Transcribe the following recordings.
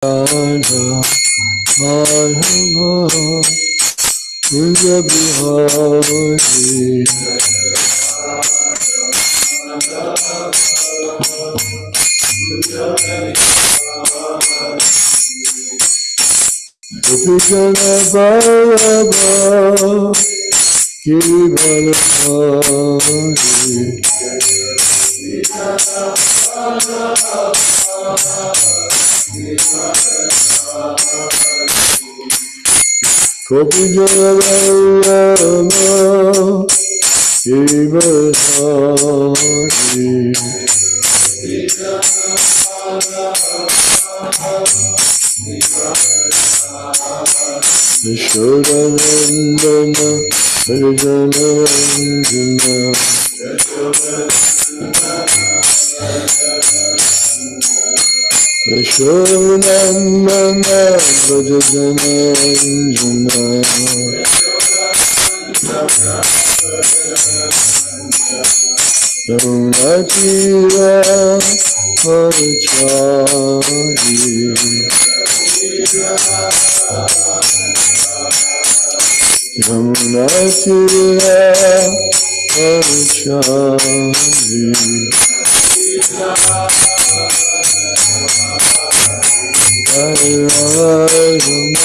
Radha Madhava Kunja Bihari Gopijana Ballabha Giridharadhari Gopijana Ballabha Giridharadhari Yashodanandana Harijanandana Yashodanandana Harijanandana Yamunatira Parachari Yamunatira Parachari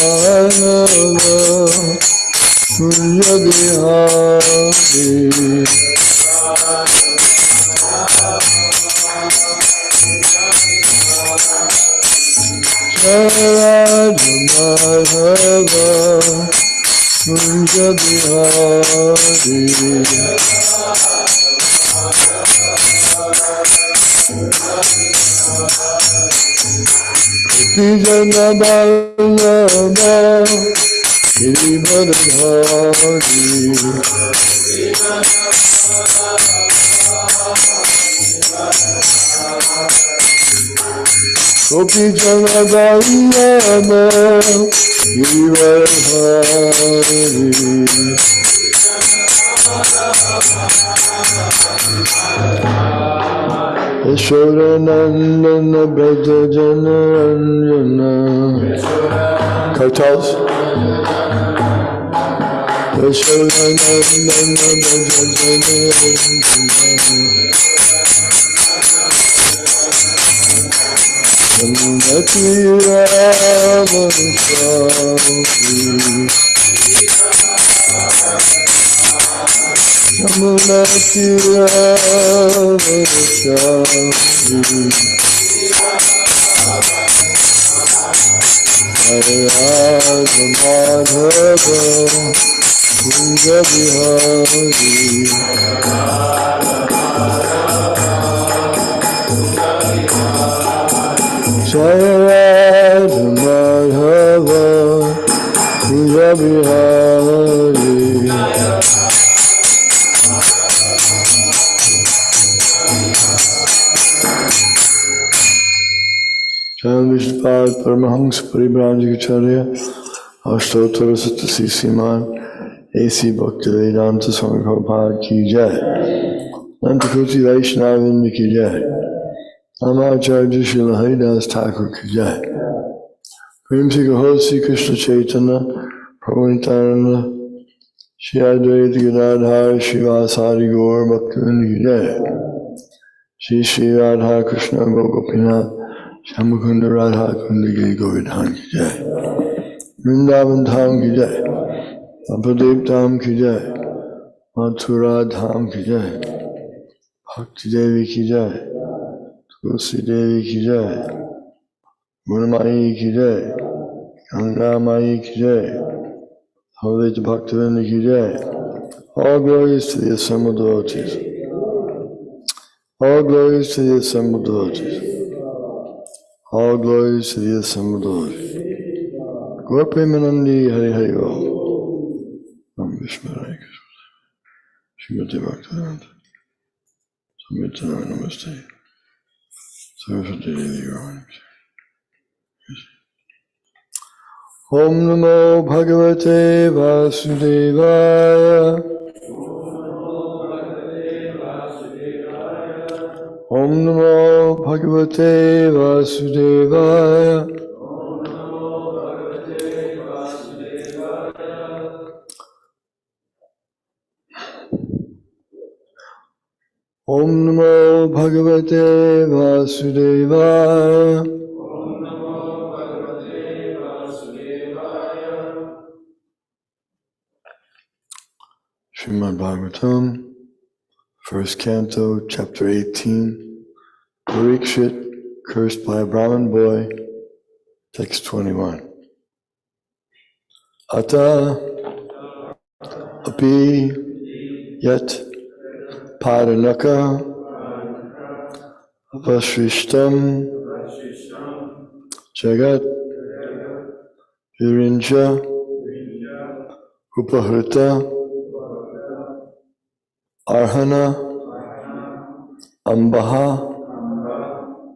Radha Kunja Bihari Radha Madhava Kunja Bihari Gopijana Ballabha Giridharadhari Gopijana Ballabha Giridharadhari Yashodanandana Brajajanandana Kartals Yashodanandana Brajajanandana Yamunatira Parachari Yamunatira Parachari Radha Madhava Kunja Bihari Jaya Radha Madhava Kunja Bihari Jaya Vishnupada Paramahansa Paribhajacharya Ashtottara Sattasi Siman A.C. Bhaktivedanta Swami Prabhupada Ki Jai Nantakuti Vaishnavinda Ki Jai Amacharya Srila Haridas Thakur Ki Jai Prem Se Kaho Sri Krishna Chaitanya Prabhu Nityananda Shri Advaita Gadadhar Srivasari Gaur Bhaktivinoda Ki Jai Shri Shri Radha Krishna Gopinath Shyamukunda Radha Kunda Giri Govardhan Ki Jai Vrindavan Dham Ki Jai Apadev Dham Ki Jai Mathura Dham Ki Jai Bhakti Devi Ki Jai Tulsi Devi Ki Jai Gunamayi Ki Jai Ganga Mayi Ki Jai Holy Bhaktivinoda Ki Jai. All glories to the assembled devotees. All glories to the assembled devotees. All glories to the assembled devotees. Gaur Premanandi Hari Hari Ol. Nam Vishnu Hari Krishna. Srimati Bhaktivedanta. Samyatana Namaste. Saraswati Devi Gaurani. Om Namo Bhagavate Vasudevaya. Om Namo Bhagavate Vasudevaya. Om Namo Bhagavate Vasudevaya. Srimad Bhagavatam, first canto, chapter 18, Parikshit, cursed by a Brahmin boy, text 21. Ata api yat paranaka vasrishtam jagat virincha upahrita arhana ambaha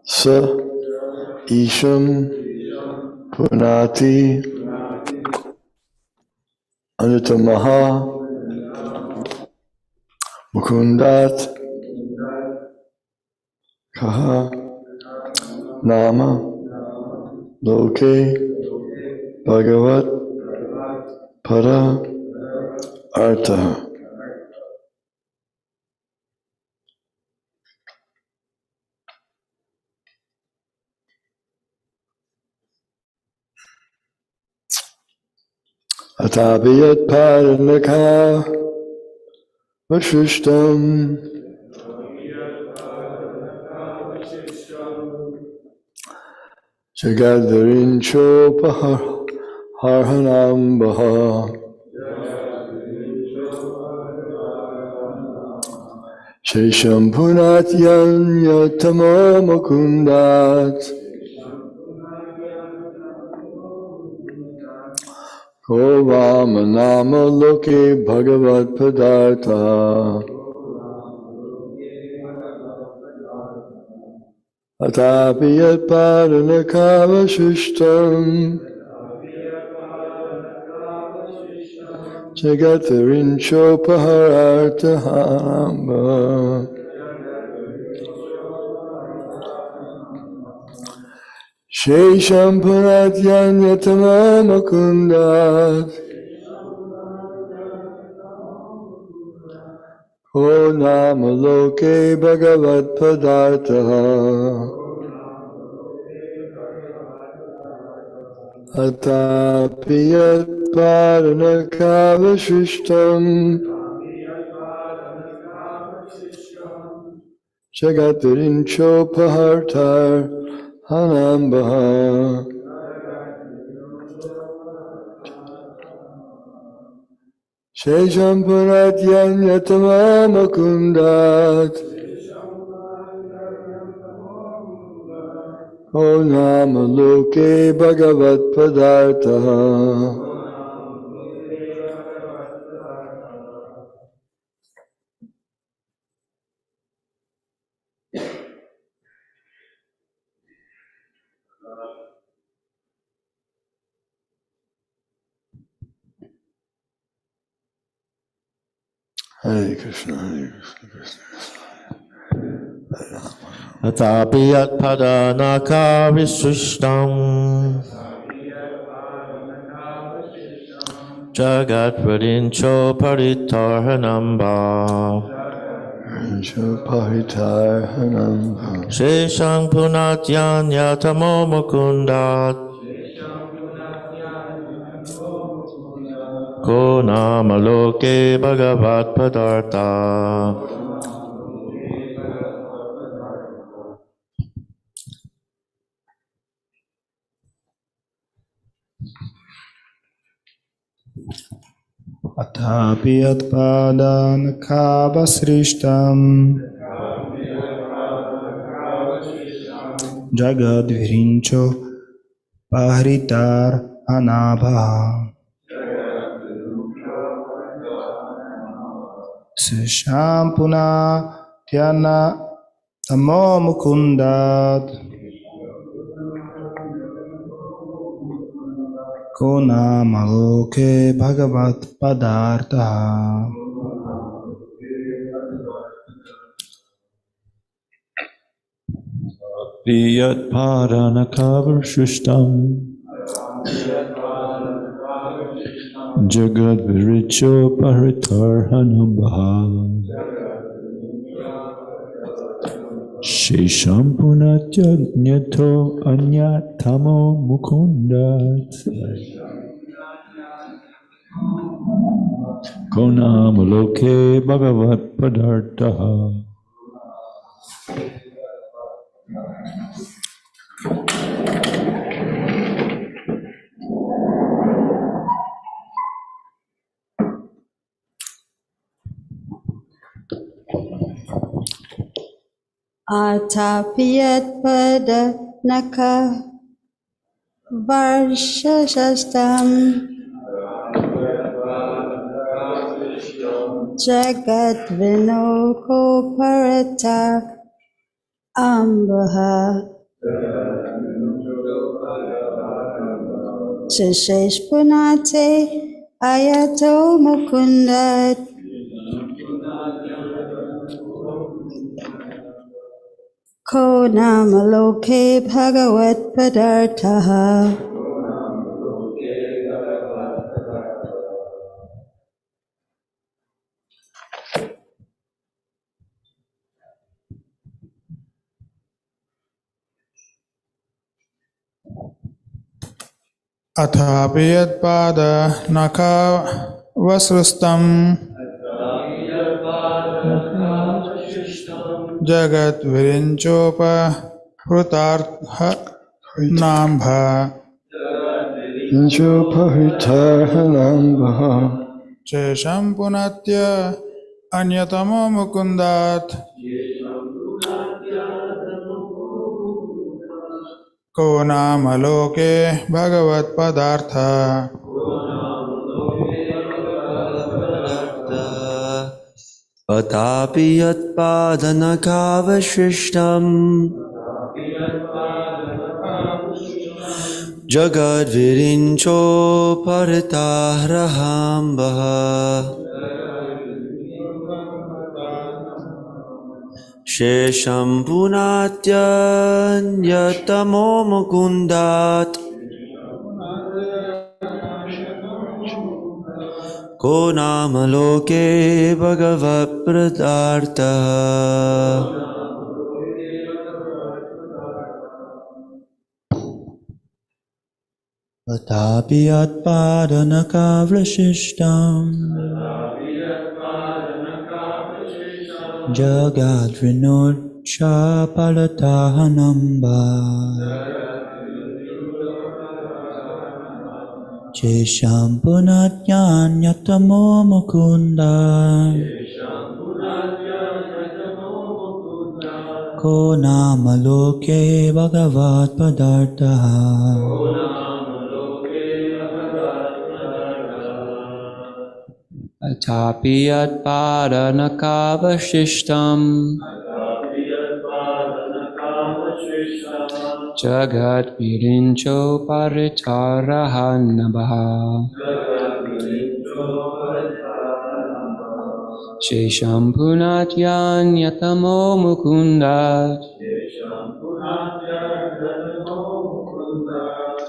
sa isham punati anutamaha mukundat kaha nama loke bhagavat para artha. Atabiyat paranaka vashrishtam jagadvarincho paharhanambaha shesham punat yanyatamo mukundat ko vamanama loke bhagavat padartha. Atapiyat paranaka vashrishtam jagatharincho paharartahamba shesham punatyanyatama mukundat ko namaloke bhagavat padartaha. Atapiyat paranaka vashrishtam jagatharincho pahartar hanambaha shesham punatyanyatama mukundat o namaloke bhagavat padartaha. Hare Krishna, Hare Krishna, Krishna Krishna. Atapiyat padanaka visrishtam jagat vrincho paritarhanamba sheshang punatyanyatamo mukundat ko namaloke bhagavat padartha. Atapiyat padanaka vasrishtam jagadvirincho pahritar anabha seshampuna tyana tamo mukundat ko namaloke bhagavat padartha. Atapiyat padanaka vasrishtam jagadviricho paritarhanambaha Shesham Punatyanyato Anyatamo Mukundat Konamaloke Bhagavat Padartaha. Atapiyat pada naka varshashastam jagat vinoko parata ambaha Shishesh punate ayato mukundat ko namaloke bhagavat padartaha. अथापि यत्पाद नखवसृष्टं जगद्विरिञ्चोपहृतार्थ Inchopahitarhanambha शेषं पुनत्य अन्यतमो मुकुन्दात् को नामलोके भगवत्पदार्थ Atapi yatpadanakavashishtam Jagad virincho paritahrahambaha Shesham punatyanyatammo mukundat Ko namaloke bhagavat pradartha Atapi yatpadanakavashishtam Jagadvinodcha palatahanamba Chesham punatyanatamo mukunda Ko namaloke bhagavat padartaha Atapi yatpadanakavashishtam Jagat virincho paritarahanabha Shesham punatyan yatamo mukundat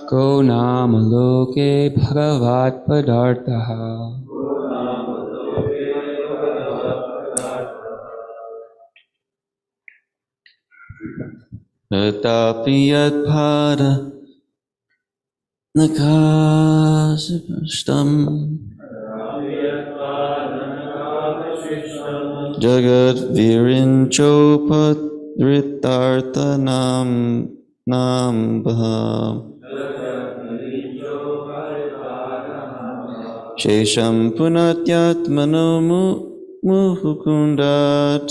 Ko namaloke bhagavat padartaha Tetapi yatpada nakasipastam Jagat virinchopadritartanam nambha Shesham punatyatmano muhukundat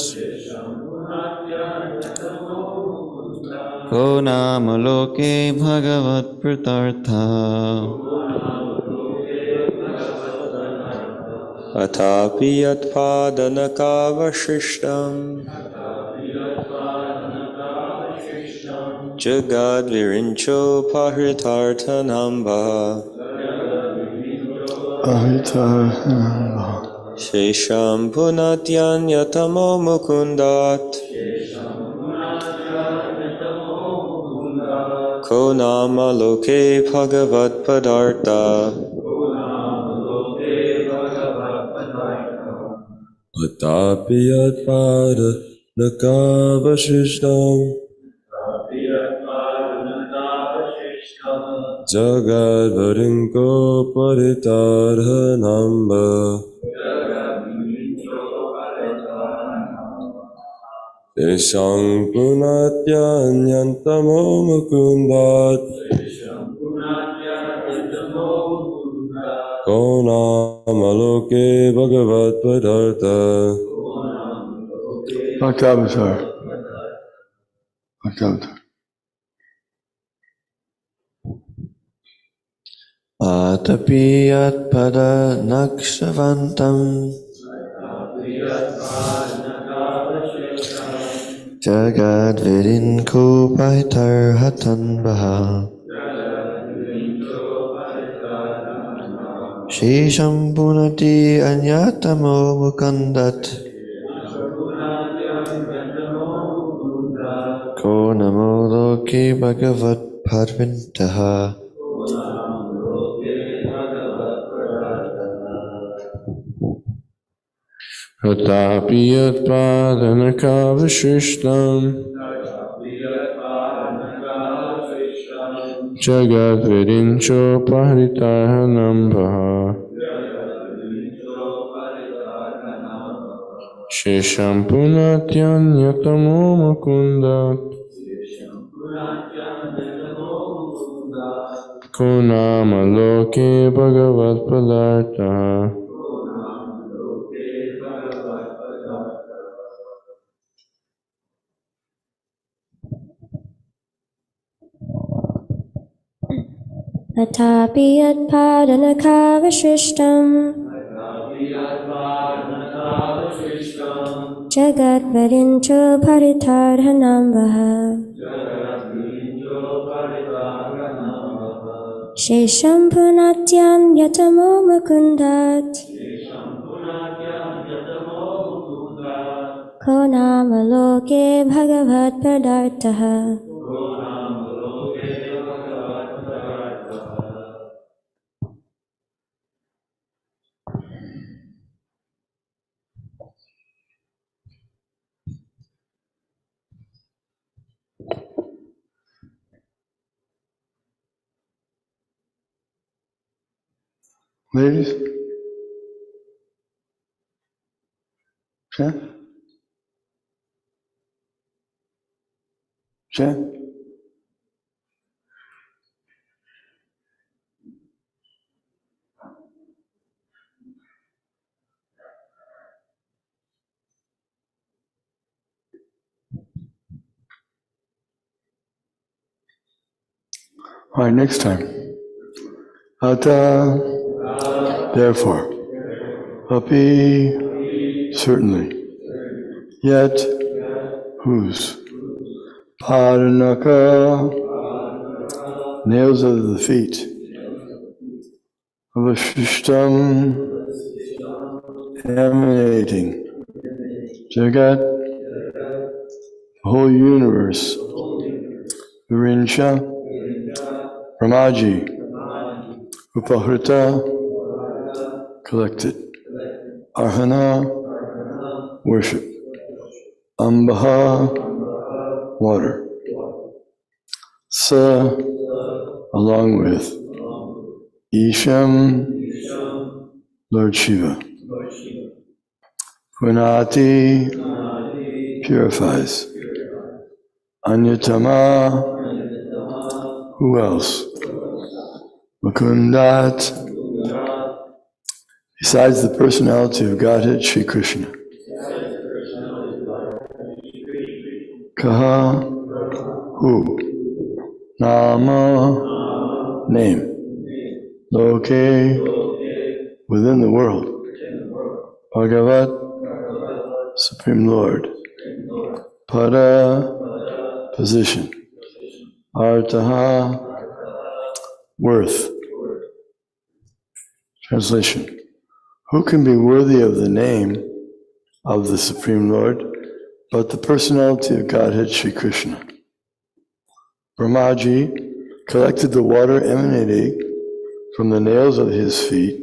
Ko namaloke bhagavat pratartha Atapi yatpadanakavashishtam Jagad virincho pahritartanamba Ahitarhanambha Shesham punatyan yatamo mukundat Ko namaloke bhagavat padartha Atapi yatpada Nakavashishtam Jagadvarinko Paritarhanamba Teshang Punatyanantamo Mukundat Konamaloke Bhagavat Padartha Bhaktavatar. Bhaktavatar. Atapiyat pada nakshavantam Jagad virinko paitarhatan baha Shisham punati anyatamo mukandat Ko namo loke bhagavat parvintaha Atapi yatpadanaka vishishtam Jagat virincho pahritarahanambaha Shesham punatyanyatamo mukundat Konamaloke bhagavat padartaha Atapi yatpadanakavishishtam Jagat varincho paritarhanambaha Shesham punatyan yatamo mukundat Konamaloke bhagavat padartaha Ladies? Jen? Jen? All right, next time. Ata, therefore. Api, certainly. Yet, whose? Padanaka, nails of the feet. Avashishtam, emanating. Jagat, the whole universe. Virincha, Ramaji, Upahrita, collected. Arhana, worship. Ambaha, water. Sa, along with. Isham, Lord Shiva. Punati, purifies. Anyatama, who else? Mukundat, besides the personality of Godhead, Sri Krishna. Kaha, who? Nama, name. Loke, within the world. Bhagavat, Supreme Lord. Pada, position. Artaha, worth. Translation. Who can be worthy of the name of the Supreme Lord but the personality of Godhead Sri Krishna? Brahmaji collected the water emanating from the nails of his feet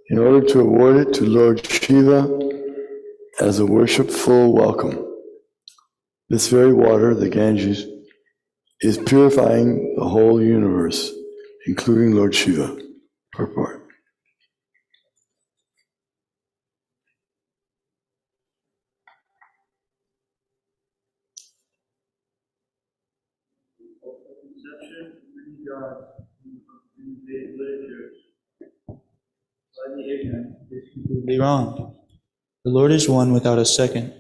in order to award it to Lord Shiva as a worshipful welcome. This very water, the Ganges, is purifying the whole universe, including Lord Shiva. Purport. Completely wrong. The Lord is one without a second,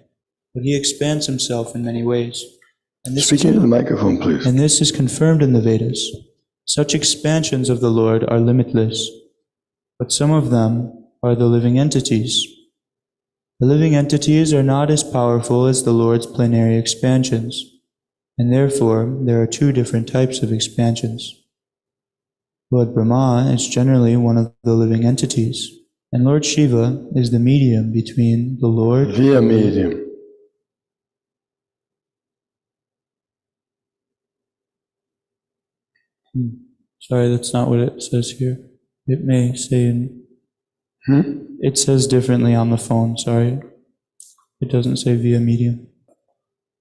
but he expands himself in many ways. And this Speak into the microphone, please. And this is confirmed in the Vedas. Such expansions of the Lord are limitless, but some of them are the living entities. The living entities are not as powerful as the Lord's plenary expansions, and therefore there are two different types of expansions. Lord Brahma is generally one of the living entities, and Lord Shiva is the medium between the Lord Via medium. Sorry, that's not what it says here. It may say in... It says differently on the phone, sorry. It doesn't say via medium.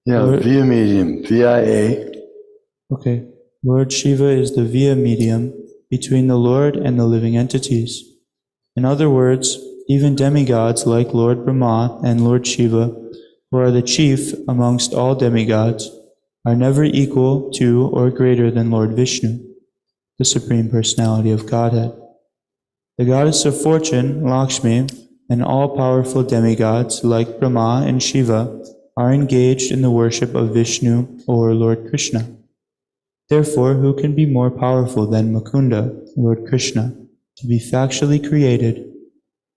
Yeah, Lord, via medium, VIA. Okay. Lord Shiva is the via medium between the Lord and the living entities. In other words, even demigods like Lord Brahma and Lord Shiva, who are the chief amongst all demigods, are never equal to or greater than Lord Vishnu, the Supreme Personality of Godhead. The goddess of fortune, Lakshmi, and all-powerful demigods like Brahma and Shiva are engaged in the worship of Vishnu or Lord Krishna. Therefore, who can be more powerful than Mukunda, Lord Krishna, to be factually created,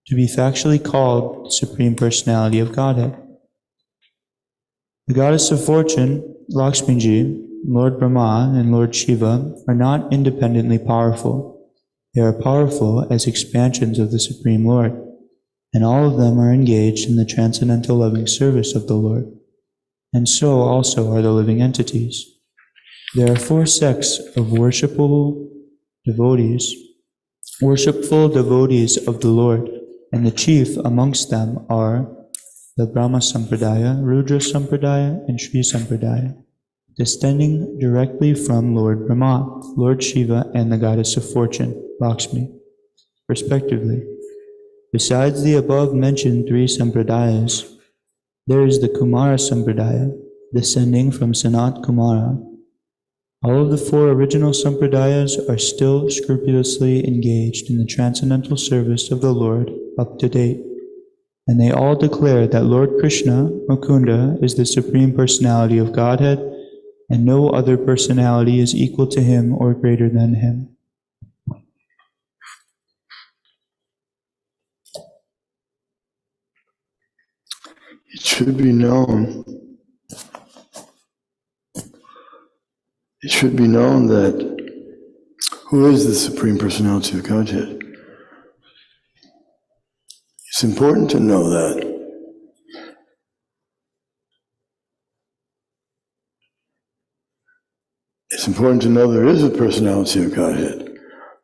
to be factually called the Supreme Personality of Godhead? The goddess of fortune, Lakshmiji, Lord Brahma, and Lord Shiva are not independently powerful. They are powerful as expansions of the Supreme Lord, and all of them are engaged in the transcendental loving service of the Lord. And so also are the living entities. There are four sects of worshipful devotees of the Lord, and the chief amongst them are the Brahma Sampradaya, Rudra Sampradaya, and Shri Sampradaya, descending directly from Lord Brahma, Lord Shiva, and the goddess of fortune, Lakshmi, respectively. Besides the above-mentioned three Sampradayas, there is the Kumara Sampradaya, descending from Sanat Kumara. All of the four original Sampradayas are still scrupulously engaged in the transcendental service of the Lord up to date, and they all declare that Lord Krishna, Mukunda, is the Supreme Personality of Godhead, and no other personality is equal to him or greater than him. It should be known that who is the Supreme Personality of Godhead? It's important to know that. It's important to know there is a personality of Godhead,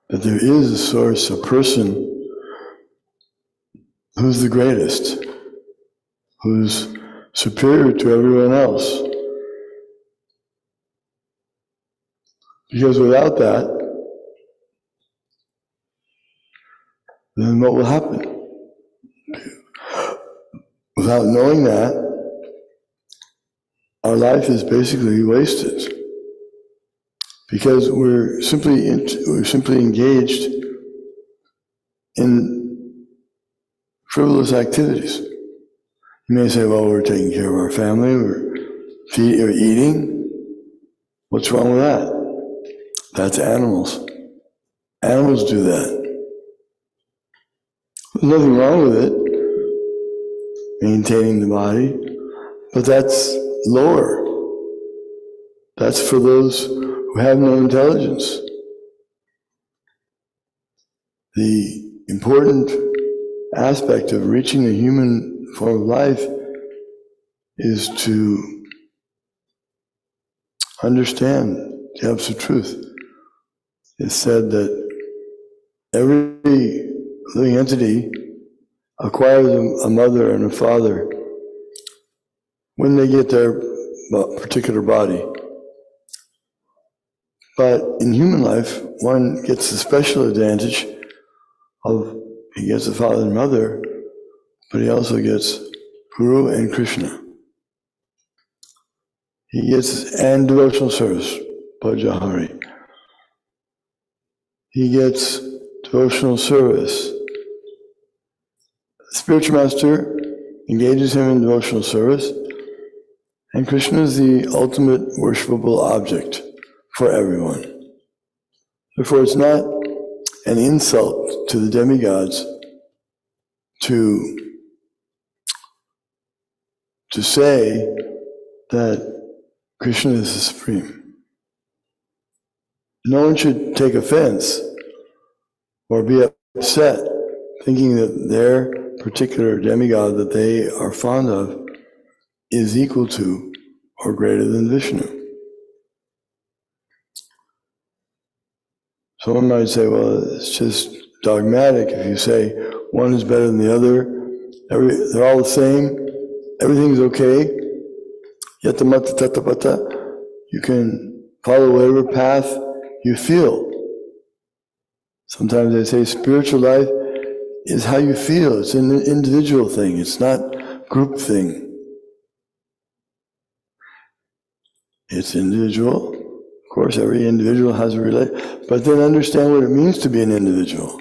that there is a source, a person who's the greatest, who's superior to everyone else. Because without that, then what will happen? Without knowing that, our life is basically wasted. Because we're simply engaged in frivolous activities. You may say, well, we're taking care of our family, we're eating. What's wrong with that? That's animals. Animals do that. There's nothing wrong with it, maintaining the body, but that's lower. That's for those who have no intelligence. The important aspect of reaching the human form of life is to understand the absolute truth. It's said that every living entity acquires a mother and a father when they get their particular body. But in human life, one gets the special advantage of, he gets a father and mother, but he also gets Guru and Krishna. He gets, and devotional service, Bhajahari. He gets devotional service. The spiritual master engages him in devotional service, and Krishna is the ultimate worshipable object for everyone. Therefore, it's not an insult to the demigods to say that Krishna is the supreme. No one should take offense or be upset thinking that their particular demigod that they are fond of is equal to or greater than Vishnu. Someone might say, well, it's just dogmatic if you say one is better than the other, they're all the same, everything's okay, yatamata tatapata, you can follow whatever path you feel. Sometimes they say spiritual life is how you feel, it's an individual thing, it's not a group thing. It's individual. Of course, every individual has a relation, but then understand what it means to be an individual.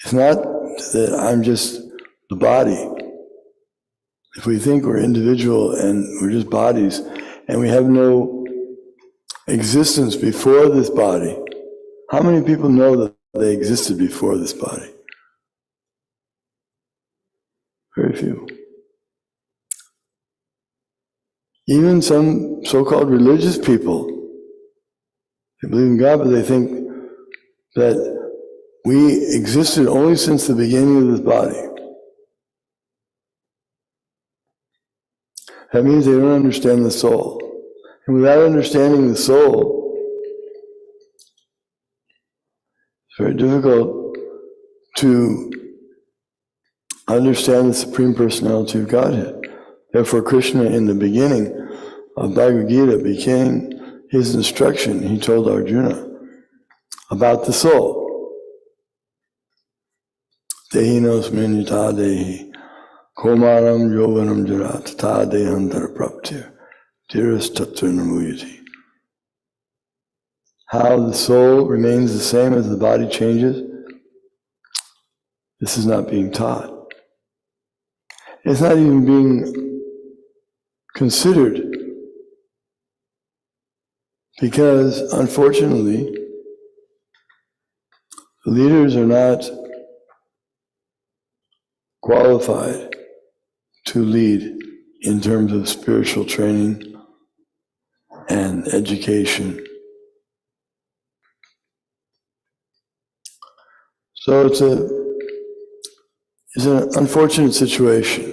It's not that I'm just the body. If we think we're individual and we're just bodies, and we have no existence before this body, how many people know that they existed before this body? Very few. Even some so-called religious people, they believe in God, but they think that we existed only since the beginning of this body. That means they don't understand the soul. And without understanding the soul, it's very difficult to understand the Supreme Personality of Godhead. Therefore, Krishna, in the beginning of Bhagavad Gita, became his instruction. He told Arjuna about the soul. Dehinosmin yata dehi, komaram yovanam jara, tata dehantar praptir, tiras tattva namuyati. How the soul remains the same as the body changes, this is not being taught. It's not even being considered, because unfortunately the leaders are not qualified to lead in terms of spiritual training and education. So it's an unfortunate situation.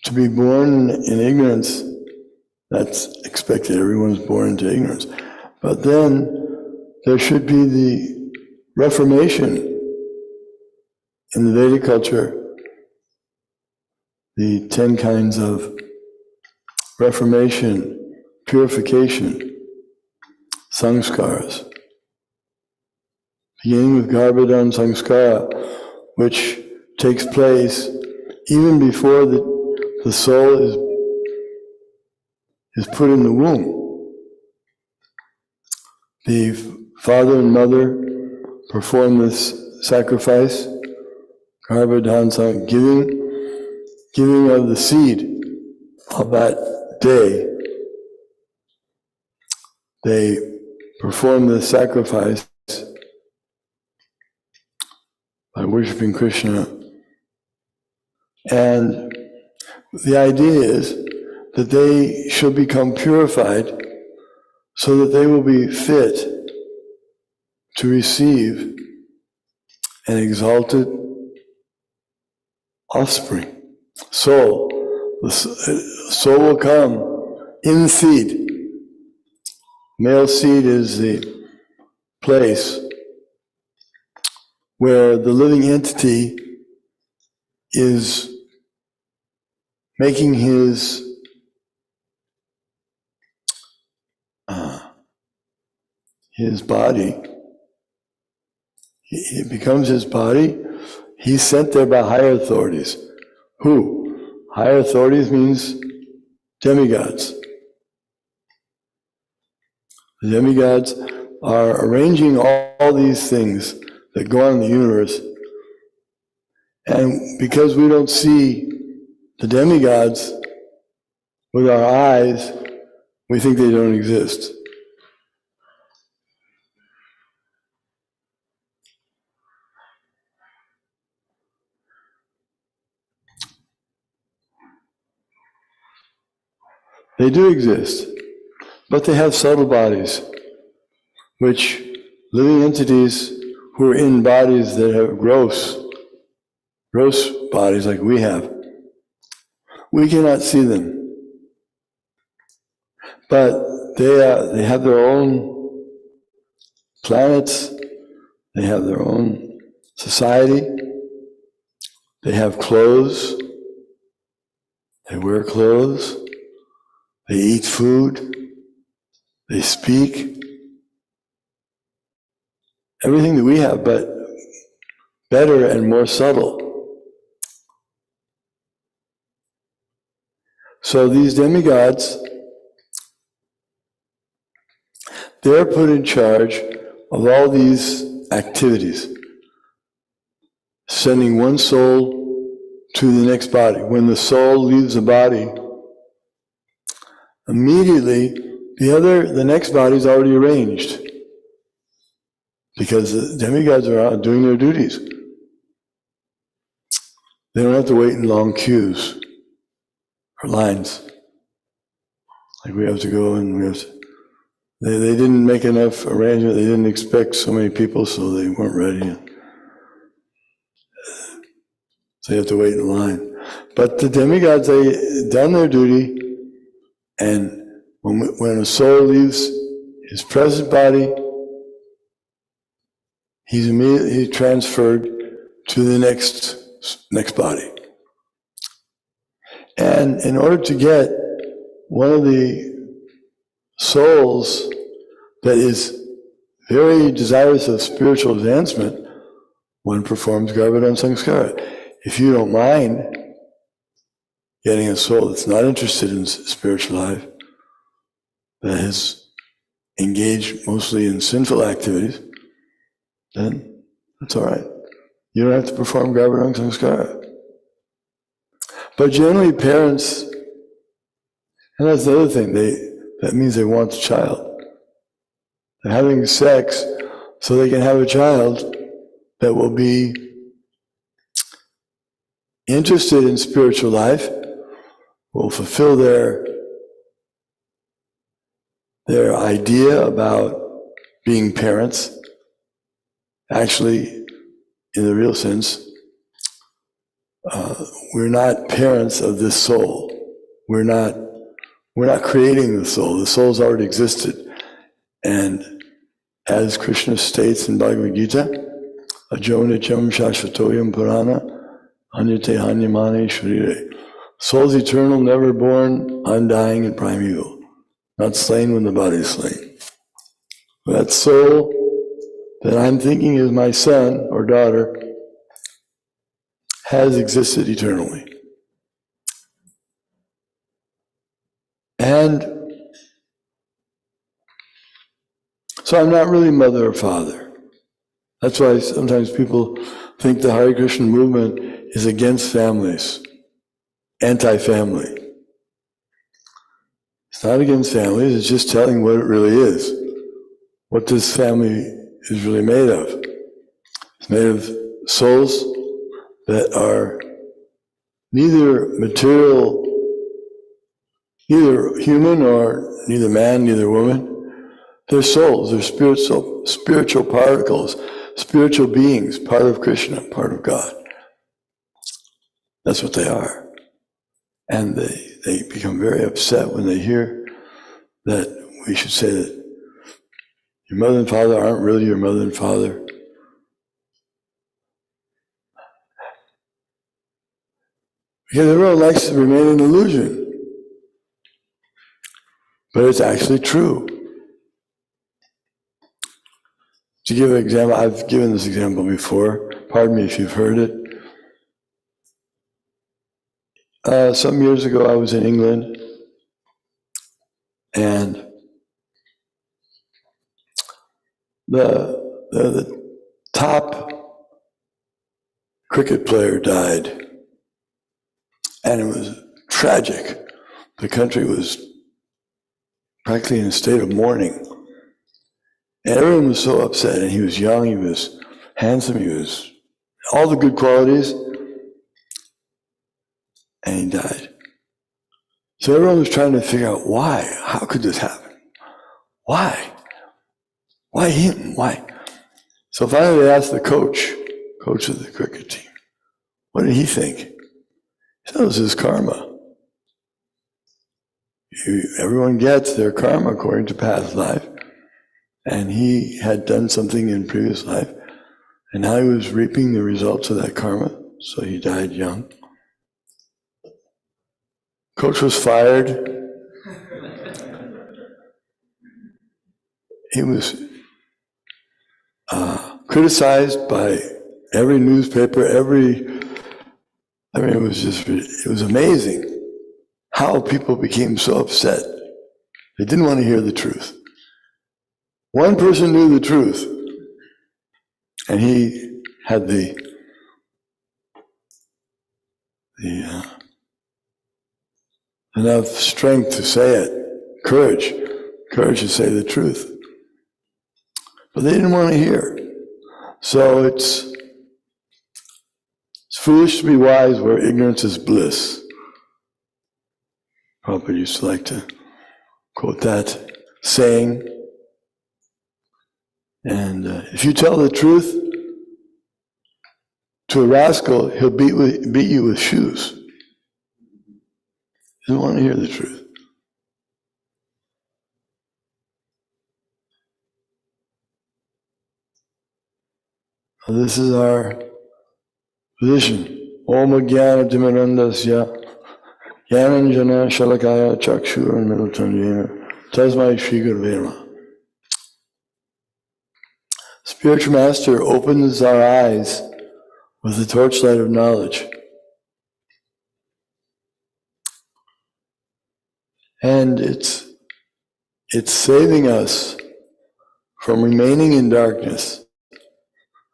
To be born in ignorance, that's expected. Everyone's born into ignorance. But then there should be the reformation in the Vedic culture, the 10 kinds of reformation, purification, sanskaras. Beginning with Garbhodhan Sanskara, which takes place even before the soul is put in the womb. The father and mother perform this sacrifice, Garbhodhan Sanskara, giving of the seed of that day. They perform this sacrifice by worshiping Krishna. And the idea is that they shall become purified so that they will be fit to receive an exalted offspring. Soul. The soul will come in seed. Male seed is the place where the living entity is making his body, it becomes his body. He's sent there by higher authorities. Who? Higher authorities means demigods. The demigods are arranging all these things that go on in the universe. And because we don't see the demigods with our eyes, we think they don't exist. They do exist, but they have subtle bodies, which living entities who are in bodies that have gross bodies like we have, we cannot see them. But they have their own planets, they have their own society, they have clothes, they wear clothes, they eat food, they speak, everything that we have, but better and more subtle. So these demigods, they're put in charge of all these activities, sending one soul to the next body. When the soul leaves the body, immediately the next body is already arranged, because the demigods are out doing their duties. They don't have to wait in long queues or lines. Like we have to go and we have to. They didn't make enough arrangement. They didn't expect so many people, so they weren't ready. So you have to wait in line. But the demigods, they done their duty, and when a soul leaves his present body, he's immediately transferred to the next body. And in order to get one of the souls that is very desirous of spiritual advancement, one performs Garbhadam Samskara. If you don't mind getting a soul that's not interested in spiritual life, that has engaged mostly in sinful activities, then that's all right. You don't have to perform Garbhadam Samskara. But generally parents, and that's the other thing, that means they want the child. They're having sex so they can have a child that will be interested in spiritual life, will fulfill their idea about being parents. Actually, in the real sense, we're not parents of this soul. We're not creating the soul. The soul's already existed. And as Krishna states in Bhagavad Gita, Ajo nityam shashvatoyam purana anyate hanyamane sharire. Soul's eternal, never born, undying, and primeval. Not slain when the body is slain. That soul that I'm thinking is my son or daughter has existed eternally. And so I'm not really mother or father. That's why sometimes people think the Hare Krishna movement is against families, anti-family. It's not against families, it's just telling what it really is. What this family is really made of. It's made of souls that are neither material, neither human or neither man, neither woman. They're souls, they're spiritual particles, spiritual beings, part of Krishna, part of God. That's what they are. And they become very upset when they hear that we should say that your mother and father aren't really your mother and father. Because everyone likes to remain in illusion. But it's actually true. To give an example, I've given this example before. Pardon me if you've heard it. Some years ago, I was in England, and the top cricket player died, and it was tragic. The country was practically in a state of mourning. And everyone was so upset, and he was young, he was handsome, he was all the good qualities, and he died. So everyone was trying to figure out why. How could this happen? Why? Why him? Why? So finally they asked the coach of the cricket team, what did he think? He said it was his karma. Everyone gets their karma according to past life. And he had done something in previous life. And now he was reaping the results of that karma. So he died young. Coach was fired. He was criticized by every newspaper, it was amazing how people became so upset. They didn't want to hear the truth. One person knew the truth, and he had the enough strength to say it, courage to say the truth. But they didn't want to hear. So it's foolish to be wise where ignorance is bliss. Prabhupada used to like to quote that saying. And if you tell the truth to a rascal, he'll beat you with shoes. He doesn't want to hear the truth. So this is our position. Om Jnana Timirandasya Jnananjana Shalakaya Chakshur Milutanjena Tasmai Shri Gurave Namaha. Spiritual Master opens our eyes with the torchlight of knowledge. And it's saving us from remaining in darkness.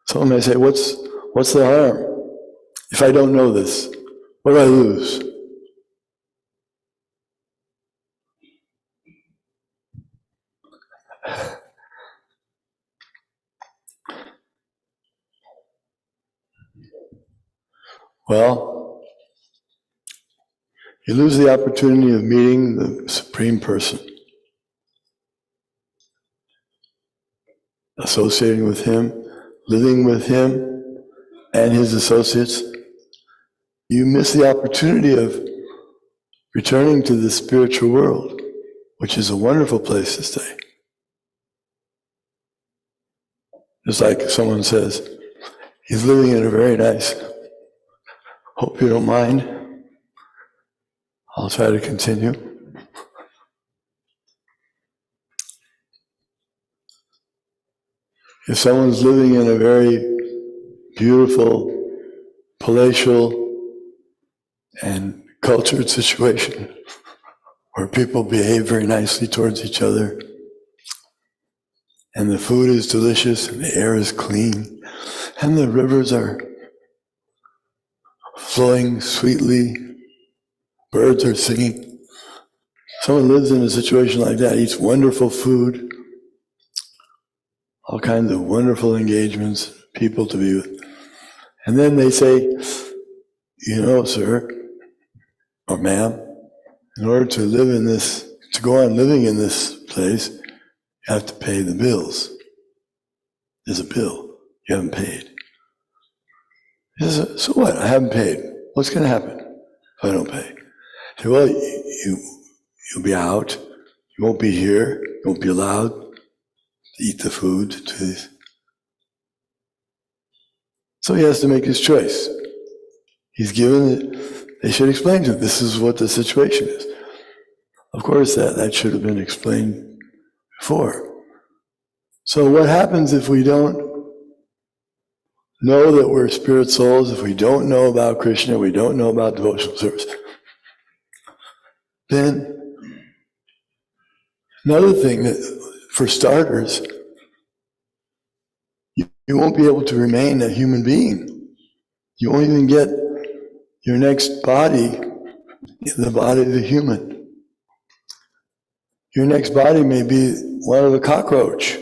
Someone may say, what's the harm? If I don't know this, what do I lose? Well, you lose the opportunity of meeting the Supreme Person, associating with Him, living with Him and His associates. You miss the opportunity of returning to the spiritual world, which is a wonderful place to stay. Just like someone says, he's living in a very nice, hope you don't mind. I'll try to continue. If someone's living in a very beautiful, palatial, and cultured situation where people behave very nicely towards each other, and the food is delicious, and the air is clean, and the rivers are flowing sweetly, birds are singing. Someone lives in a situation like that, eats wonderful food, all kinds of wonderful engagements, people to be with. And then they say, you know, sir, or ma'am, in order to live in this, to go on living in this place, you have to pay the bills. There's a bill you haven't paid. He says, so what? I haven't paid. What's going to happen if I don't pay? I say, well, you'll be out. You won't be here. You won't be allowed to eat the food. So he has to make his choice. He's given they should explain to them, this is what the situation is. Of course, that should have been explained before. So what happens if we don't know that we're spirit souls, if we don't know about Krishna, we don't know about devotional service? Then, another thing that, for starters, you won't be able to remain a human being. You won't even get your next body in the body of the human. Your next body may be one of a cockroach,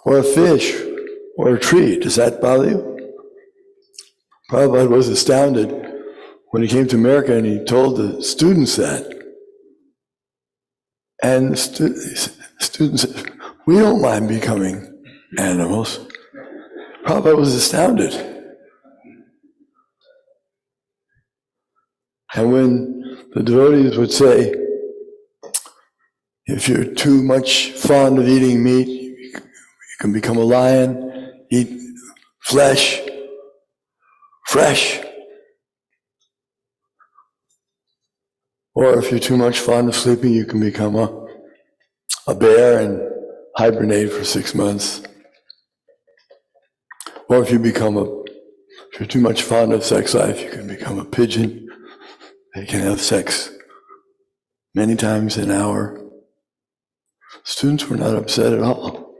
or a fish, or a tree. Does that bother you? Prabhupada was astounded when he came to America and he told the students that. And the students said, we don't mind becoming animals. Prabhupada was astounded. And when the devotees would say, if you're too much fond of eating meat, you can become a lion, eat flesh, fresh. Or if you're too much fond of sleeping, you can become a bear and hibernate for 6 months. Or if you're too much fond of sex life, you can become a pigeon. You can have sex many times an hour. Students were not upset at all.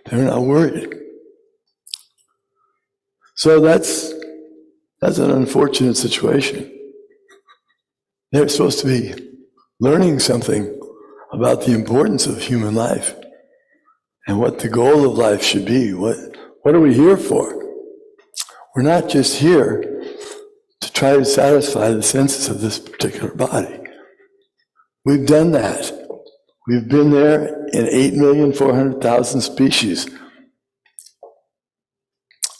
They were not worried. So that's an unfortunate situation. They're supposed to be learning something about the importance of human life and what the goal of life should be. What are we here for? We're not just here to try to satisfy the senses of this particular body. We've done that. We've been there in 8,400,000 species.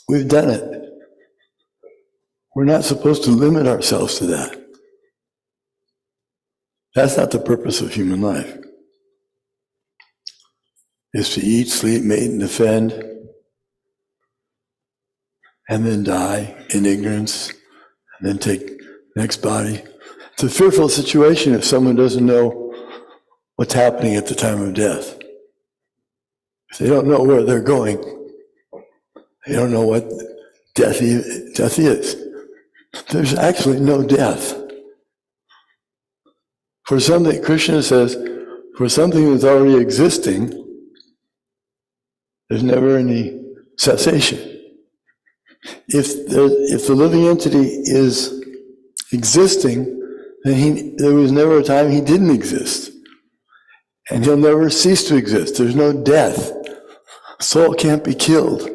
We've done it. We're not supposed to limit ourselves to that. That's not the purpose of human life. It's to eat, sleep, mate, and defend, and then die in ignorance, and then take the next body. It's a fearful situation if someone doesn't know what's happening at the time of death. If they don't know where they're going, they don't know what death is. There's actually no death. For something, Krishna says, for something that's already existing, there's never any cessation. If the living entity is existing, then there was never a time he didn't exist. And he'll never cease to exist. There's no death. Soul can't be killed.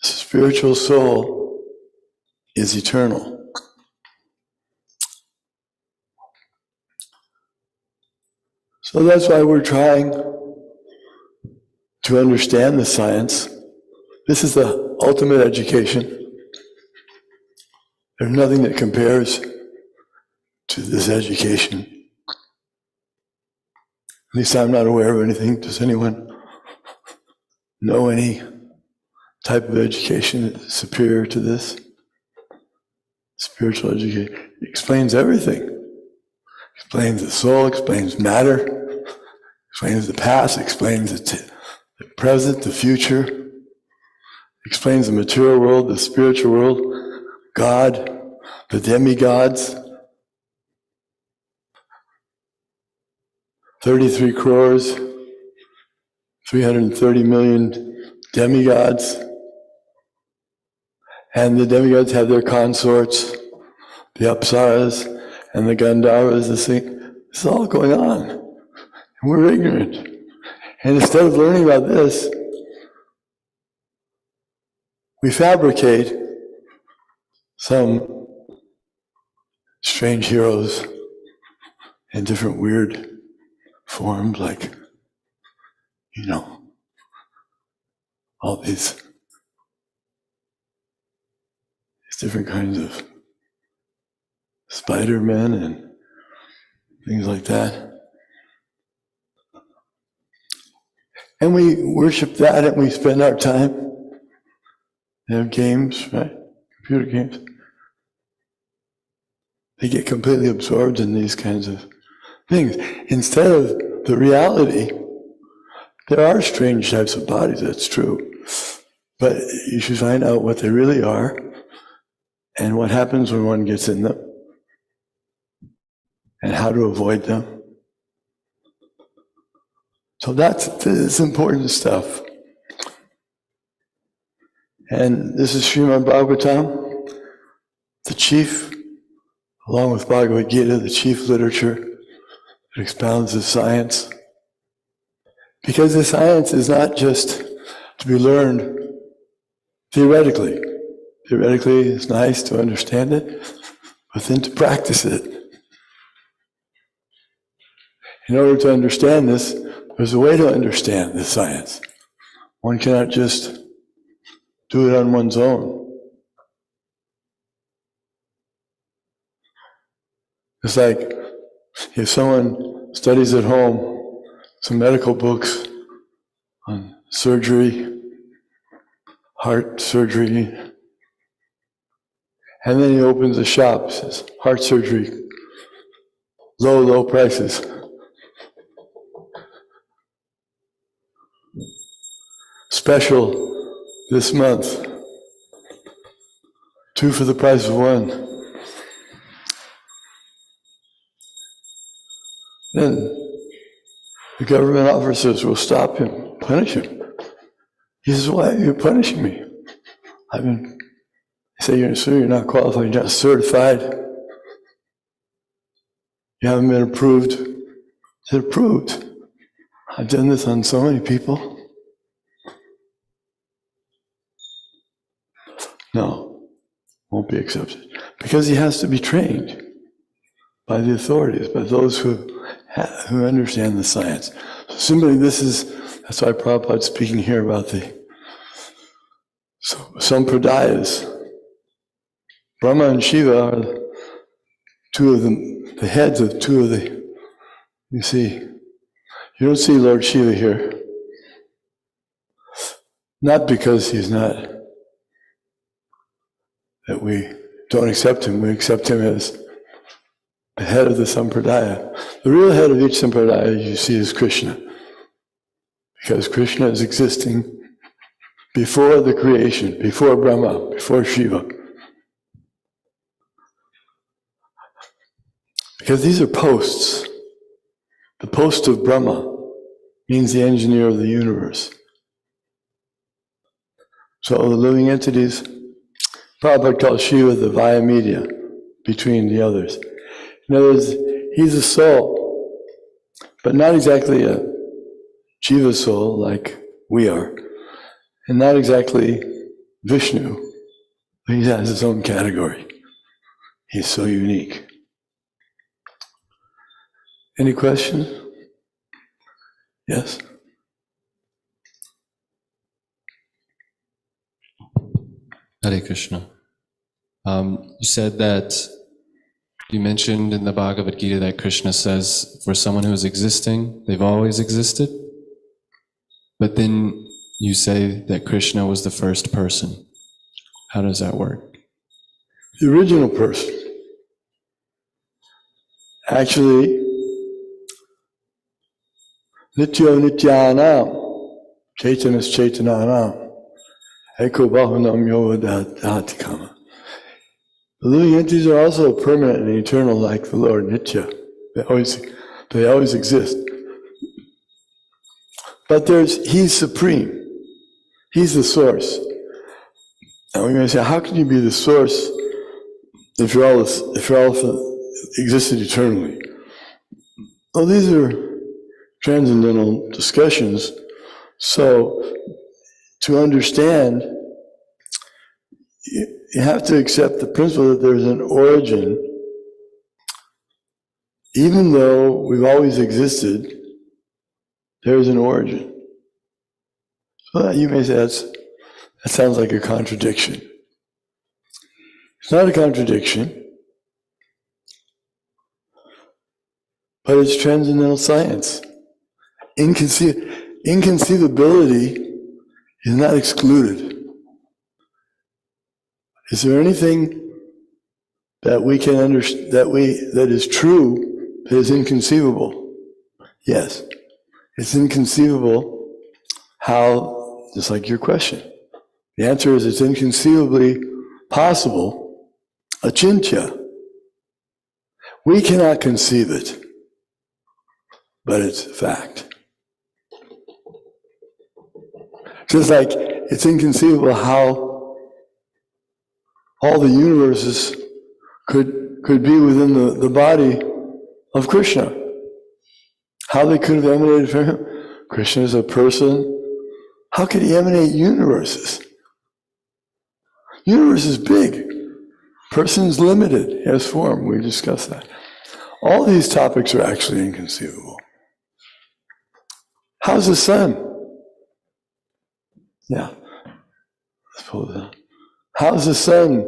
Spiritual soul is eternal. So that's why we're trying to understand the science. This is the ultimate education. There's nothing that compares to this education. At least I'm not aware of anything. Does anyone know any type of education that's superior to this? Spiritual education. It explains everything. Explains the soul, explains matter, explains the past, explains the present, the future, explains the material world, the spiritual world, God, the demigods, 33 crores, 330 million demigods, and the demigods have their consorts, the Apsaras and the Gandharvas. This is all going on. And we're ignorant. And instead of learning about this, we fabricate some strange heroes in different weird forms, like, all these different kinds of Spider-Men and things like that. And we worship that, and we spend our time They have games, right? Computer games. They get completely absorbed in these kinds of things. Instead of the reality, there are strange types of bodies, that's true. But you should find out what they really are and what happens when one gets in them and how to avoid them. So that's important stuff. And this is Srimad Bhagavatam, the chief, along with Bhagavad Gita, the chief literature that expounds the science. Because the science is not just to be learned theoretically. Theoretically, it's nice to understand it, but then to practice it. In order to understand this, there's a way to understand the science. One cannot just do it on one's own. It's like if someone studies at home some medical books on surgery, heart surgery, and then he opens a shop, says, heart surgery, low prices. Special this month, 2 for the price of 1. Then the government officers will stop him, punish him. He says, why are you punishing me? They say, you're not qualified, you're not certified. You haven't been approved. I said, approved? I've done this on so many people. No, won't be accepted. Because he has to be trained by the authorities, by those who understand the science. So simply that's why Prabhupada's speaking here about the sampradayas. Brahma and Shiva are two of the heads of two of the, you see, you don't see Lord Shiva here. Not because he's not, that we don't accept him, we accept him as the head of the sampradaya. The real head of each sampradaya you see is Krishna. Because Krishna is existing before the creation, before Brahma, before Shiva. Because these are posts. The post of Brahma means the engineer of the universe. So the living entities, Prabhupada calls Shiva the via media between the others. In other words, he's a soul, but not exactly a Jiva soul like we are, and not exactly Vishnu. He has his own category. He's so unique. Any questions? Yes? Hare Krishna. You said that, you mentioned in the Bhagavad Gita that Krishna says, for someone who is existing, they've always existed. But then you say that Krishna was the first person. How does that work? The original person. Actually, Nityo Nityanam, Chaitanas Chaitananam, Eko Bahunam Yovadathatikama. The living entities are also permanent and eternal like the Lord Nitya. They always exist. But he's supreme. He's the source. And we're going to say, how can you be the source if you're all existed eternally? Well, these are transcendental discussions. So to understand, you have to accept the principle that there's an origin. Even though we've always existed, there's an origin. So you may say that sounds like a contradiction. It's not a contradiction, but it's transcendental science. Inconceivability is not excluded. Is there anything that we can understand, that is true, that is inconceivable? Yes. It's inconceivable how, just like your question. The answer is it's inconceivably possible, achintya. We cannot conceive it, but it's a fact. Just like it's inconceivable how all the universes could be within the body of Krishna. How they could have emanated from him. Krishna is a person. How could he emanate universes? Universe is big. Person's limited. He has form. We discussed that. All these topics are actually inconceivable. How's the sun? Yeah. Let's pull it down. How's the sun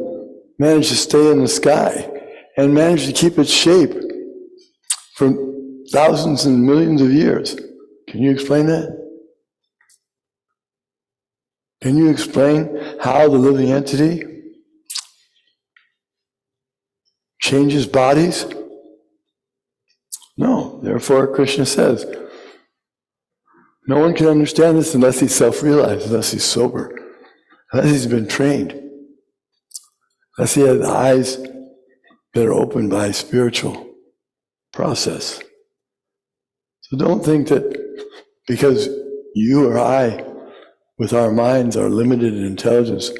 manage to stay in the sky and manage to keep its shape for thousands and millions of years? Can you explain that? Can you explain how the living entity changes bodies? No. Therefore, Krishna says, no one can understand this unless he's self-realized, unless he's sober, unless he's been trained, unless he has eyes that are opened by spiritual process. So don't think that because you or I, with our minds, our limited intelligence,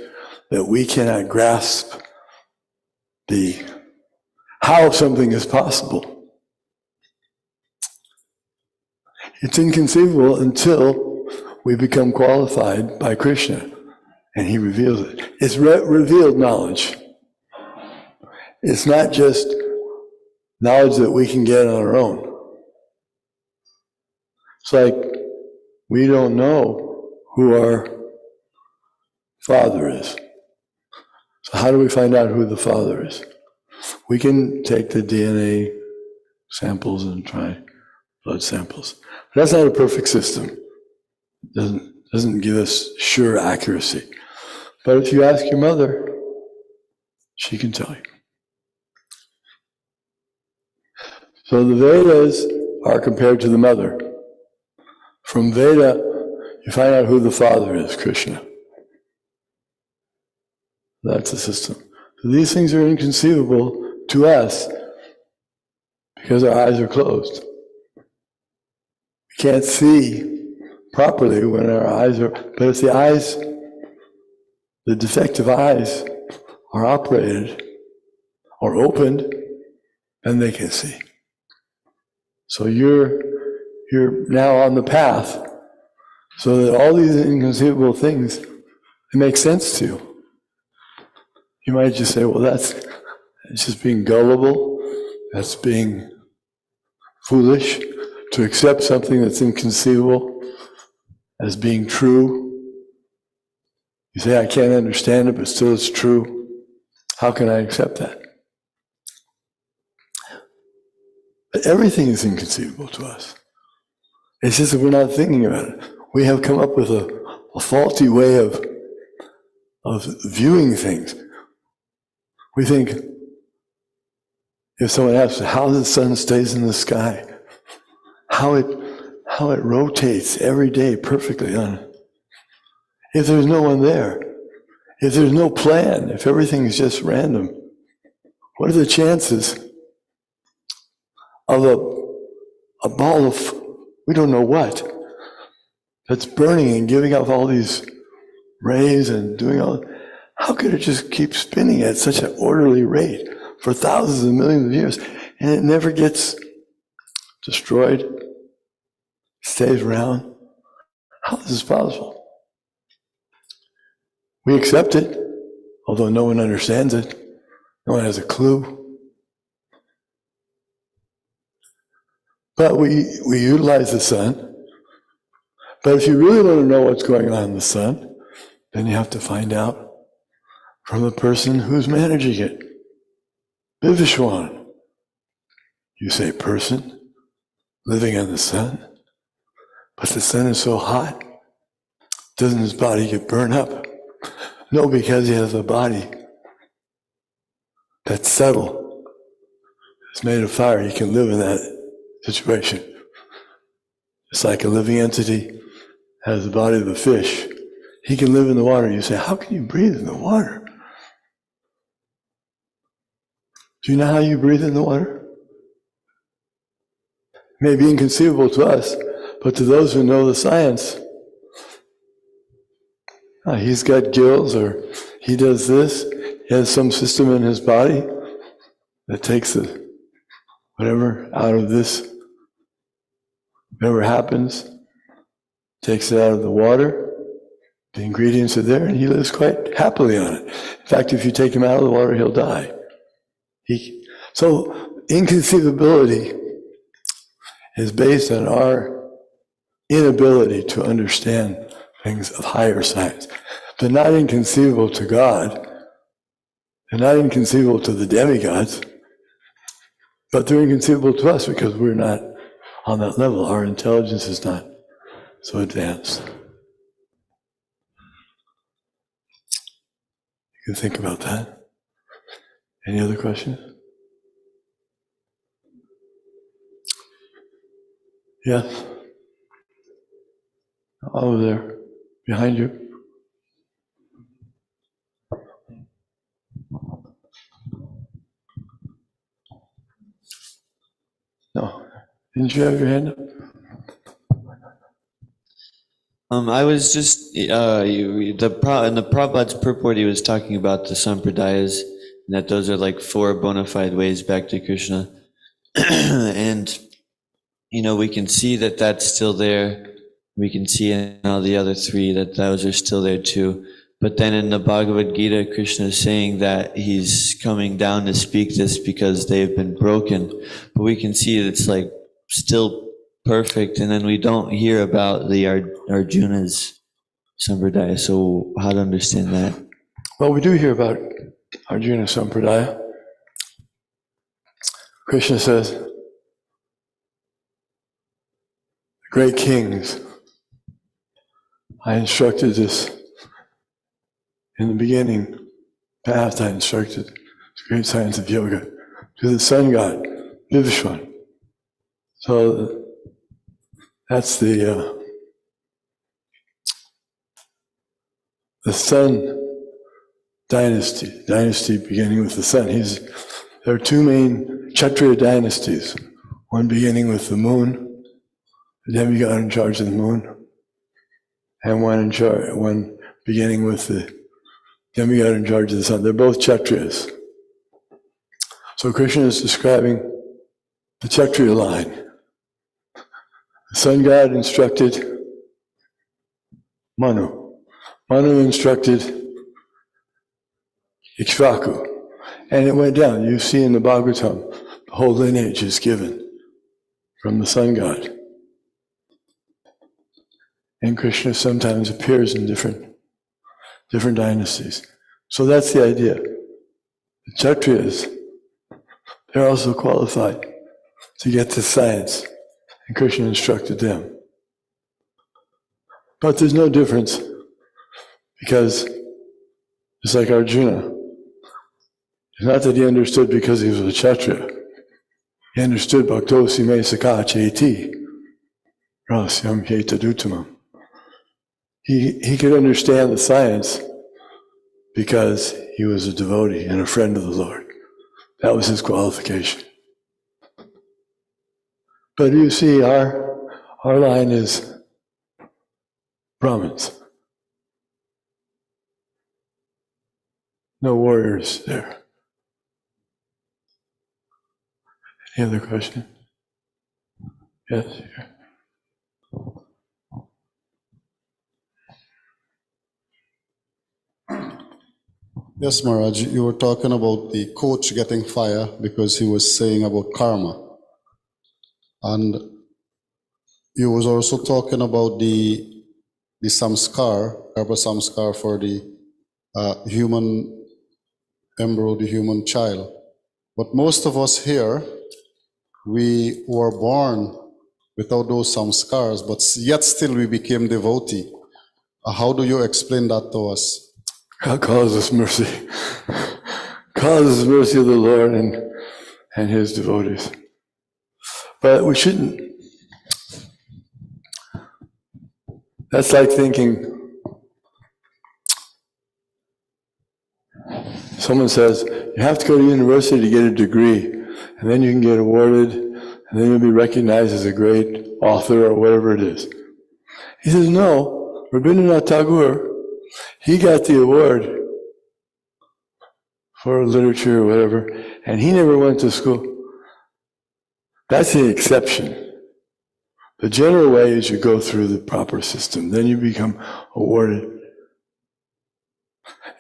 that we cannot grasp how something is possible. It's inconceivable until we become qualified by Krishna, and he reveals it. It's revealed knowledge. It's not just knowledge that we can get on our own. It's like we don't know who our Father is. So how do we find out who the Father is? We can take the DNA samples and try blood samples. But that's not a perfect system. It doesn't give us sure accuracy. But if you ask your mother, she can tell you. So the Vedas are compared to the mother. From Veda, you find out who the Father is, Krishna. That's the system. So these things are inconceivable to us because our eyes are closed. We can't see properly when our eyes are, but if the eyes, the defective eyes, are operated or opened, then they can see. So you're now on the path so that all these inconceivable things, it makes sense to you. You might just say, well, it's just being gullible, that's being foolish to accept something that's inconceivable as being true. You say, I can't understand it, but still it's true. How can I accept that? But everything is inconceivable to us. It's just that we're not thinking about it. We have come up with a faulty way of viewing things. We think, if someone asks how the sun stays in the sky, how it rotates every day perfectly on it. If there's no one there, if there's no plan, if everything is just random, what are the chances of a ball of, we don't know what, that's burning and giving off all these rays and doing all, how could it just keep spinning at such an orderly rate for thousands and millions of years and it never gets destroyed, stays around? How is this possible? We accept it, although no one understands it. No one has a clue. But we utilize the sun. But if you really want to know what's going on in the sun, then you have to find out from the person who's managing it. Vivishwan. You say person living in the sun, but the sun is so hot, doesn't his body get burned up? No, because he has a body that's subtle, is made of fire, he can live in that situation. It's like a living entity has the body of a fish. He can live in the water. You say, how can you breathe in the water? Do you know how you breathe in the water? It may be inconceivable to us, but to those who know the science, he's got gills, or he does this. He has some system in his body that takes the whatever out of this, whatever happens, takes it out of the water. The ingredients are there, and he lives quite happily on it. In fact, if you take him out of the water, he'll die. So inconceivability is based on our inability to understand things of higher science. They're not inconceivable to God. They're not inconceivable to the demigods. But they're inconceivable to us because we're not on that level. Our intelligence is not so advanced. You can think about that. Any other questions? Yes? Over there, behind you. No. Didn't you have your hand up? I was just in the Prabhupada's purport, he was talking about the sampradayas, and that those are like 4 bona fide ways back to Krishna. And we can see that that's still there. We can see in all the other 3 that those are still there too. But then in the Bhagavad Gita, Krishna is saying that he's coming down to speak this because they've been broken. But we can see that it's like still perfect, and then we don't hear about the Arjuna's sampradaya. So how to understand that? Well, we do hear about Arjuna Sampradaya. Krishna says, great kings, I instructed this in the beginning path. I instructed the great science of yoga to the sun god, Vivishwan. So that's the sun dynasty beginning with the sun. There are 2 main Kshatriya dynasties, one beginning with the moon, the demigod in charge of the moon, and one beginning with the demigod in charge of the sun. They're both Kshatriyas. So Krishna is describing the Kshatriya line. The sun god instructed Manu. Manu instructed Ikshvaku. And it went down. You see in the Bhagavatam, the whole lineage is given from the sun god. And Krishna sometimes appears in different dynasties. So that's the idea. The Kshatriyas, they're also qualified to get to science. And Krishna instructed them. But there's no difference, because it's like Arjuna. It's not that he understood because he was a Kshatriya. He understood Bhaktosi me sakha cheti rasyam ketadutamam. He could understand the science because he was a devotee and a friend of the Lord. That was his qualification. But you see, our line is Brahmins. No warriors there. Any other question? Yes, here. Yes, Maharaj, you were talking about the coach getting fire because he was saying about karma. And you was also talking about the samskar, karma samskar for the human embryo, the human child. But most of us here, we were born without those samskars, but yet still we became devotee. How do you explain that to us? God calls us mercy. causeless mercy of the Lord and his devotees. But we shouldn't. That's like thinking, someone says, you have to go to university to get a degree, and then you can get awarded, and then you'll be recognized as a great author or whatever it is. He says, no, Rabindranath Tagore, he got the award for literature or whatever, and he never went to school. That's the exception. The general way is you go through the proper system, then you become awarded.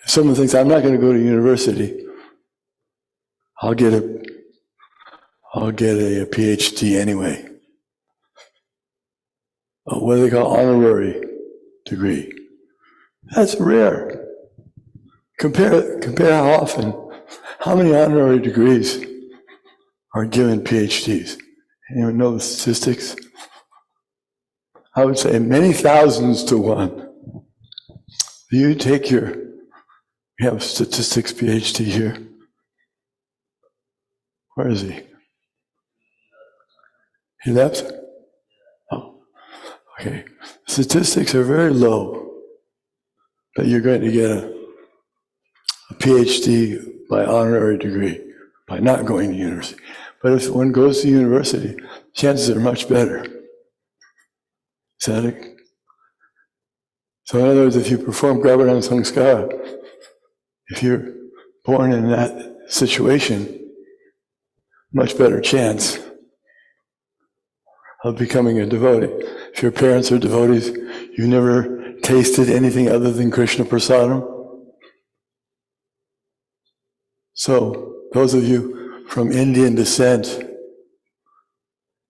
If someone thinks, I'm not going to go to university, I'll get a PhD anyway. What do they call honorary degree? That's rare. Compare how many honorary degrees are given PhDs? Anyone know the statistics? I would say many thousands to one. You have a statistics PhD here. Where is he? He left? Oh, okay. Statistics are very low, but you're going to get a PhD by honorary degree by not going to university. But if one goes to university, chances are much better. Is that it? So in other words, if you perform Garbhadan Samskara, if you're born in that situation, much better chance of becoming a devotee. If your parents are devotees, you never tasted anything other than Krishna Prasadam. So those of you from Indian descent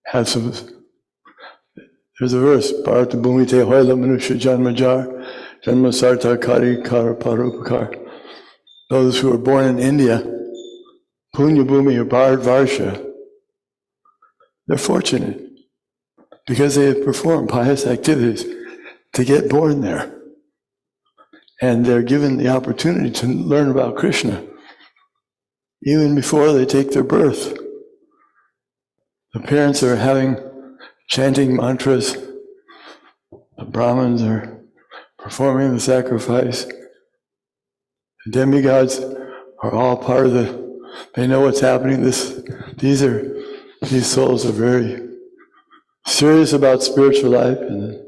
have some. There's a verse, Bharata Bhumite Hoila Manusha Janmajar, Janma Sarta Kari Kara Parupakar. Those who are born in India, Punya Bhumi or Bharat Varsha, they're fortunate because they have performed pious activities to get born there. And they're given the opportunity to learn about Krishna even before they take their birth. The parents are chanting mantras, the Brahmins are performing the sacrifice, the demigods are all part of they know what's happening. These souls are very serious about spiritual life, and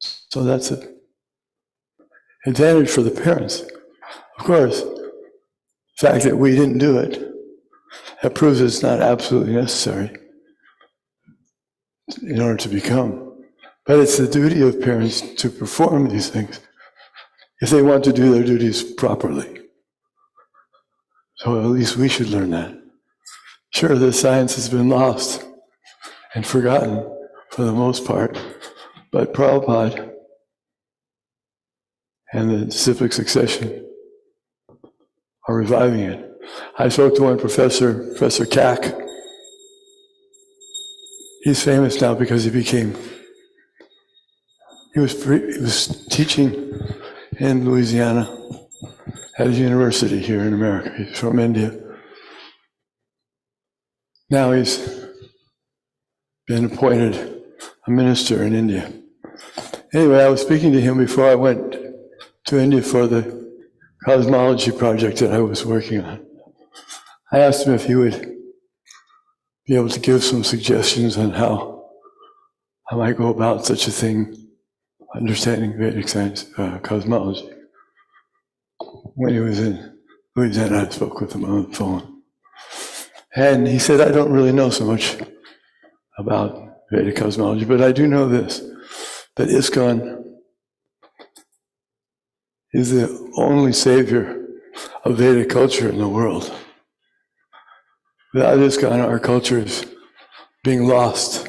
so that's an advantage for the parents. Of course, the fact that we didn't do it, that proves it's not absolutely necessary in order to become. But it's the duty of parents to perform these things if they want to do their duties properly. So at least we should learn that. Sure, the science has been lost and forgotten for the most part, but Prabhupada and the disciplic succession are reviving it. I spoke to one professor, Professor Kack. He's famous now because he was teaching in Louisiana at a university here in America. He's from India. Now he's been appointed a minister in India. Anyway, I was speaking to him before I went to India for the cosmology project that I was working on. I asked him if he would be able to give some suggestions on how I might go about such a thing, understanding Vedic science, cosmology. When he was in Louisiana, I spoke with him on the phone. And he said, I don't really know so much about Vedic cosmology, but I do know this, that ISKCON is the only savior of Vedic culture in the world. Without ISKCON, our culture is being lost.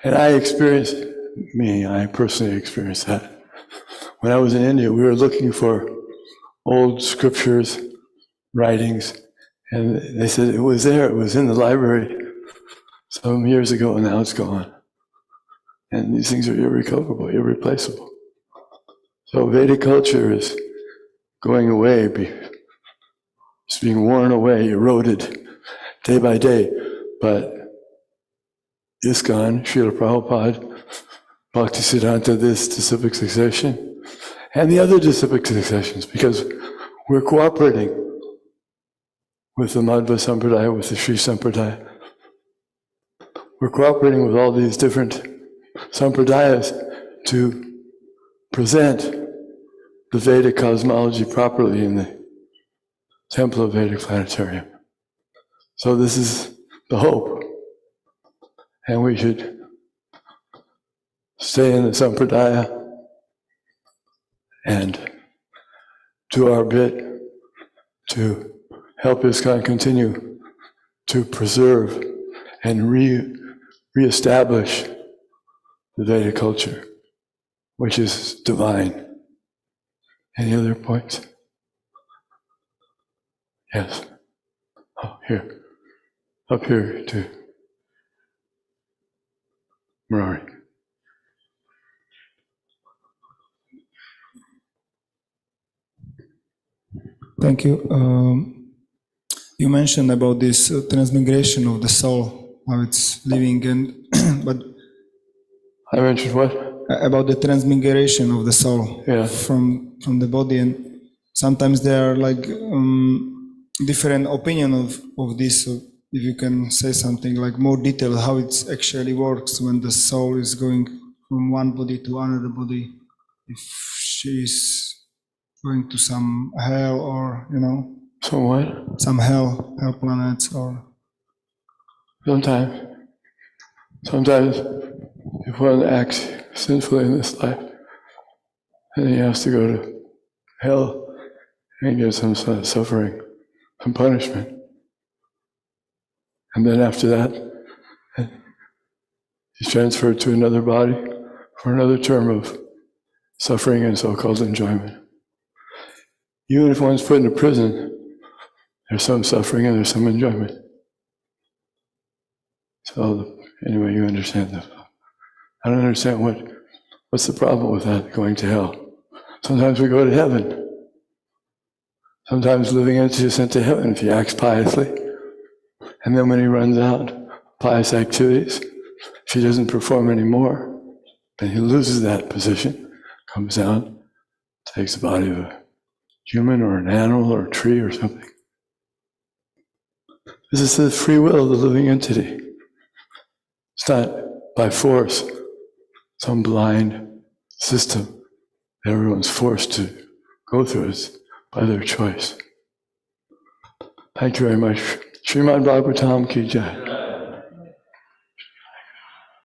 And I personally experienced that. When I was in India, we were looking for old scriptures, writings, and they said it was there, it was in the library some years ago, and now it's gone. And these things are irrecoverable, irreplaceable. So Vedic culture is going away It's being worn away, eroded day by day. But ISKCON, Srila Prabhupada, Bhaktisiddhanta, this disciplic succession, and the other disciplic successions, because we're cooperating with the Madhva Sampradaya, with the Sri Sampradaya. We're cooperating with all these different sampradayas to present the Vedic cosmology properly in the Temple of Vedic Planetarium. So this is the hope. And we should stay in the sampradaya and do our bit to help ISKCON continue to preserve and reestablish the Vedic culture, which is divine. Any other points? Yes. Oh, here. Up here to Murari. Thank you. You mentioned about this transmigration of the soul, how it's living, and but I mentioned what? About the transmigration of the soul from the body, and sometimes there are like different opinion of this. So if you can say something like more detail how it actually works when the soul is going from one body to another body, if she is going to some hell or, you know. Some what? Some hell planets or. Sometimes if one acts sinfully in this life, then he has to go to hell and get some sort of suffering, some punishment. And then after that, he's transferred to another body for another term of suffering and so-called enjoyment. Even if one's put into prison, there's some suffering and there's some enjoyment. So anyway, you understand that. I don't understand what's the problem with that, going to hell. Sometimes we go to heaven. Sometimes living entity is sent to heaven if he acts piously. And then when he runs out of pious activities, if he doesn't perform anymore, then he loses that position, comes down, takes the body of a human or an animal or a tree or something. This is the free will of the living entity. It's not by force, some blind system that everyone's forced to go through. It's by their choice. Thank you very much. Srimad Bhagavatam ki jai.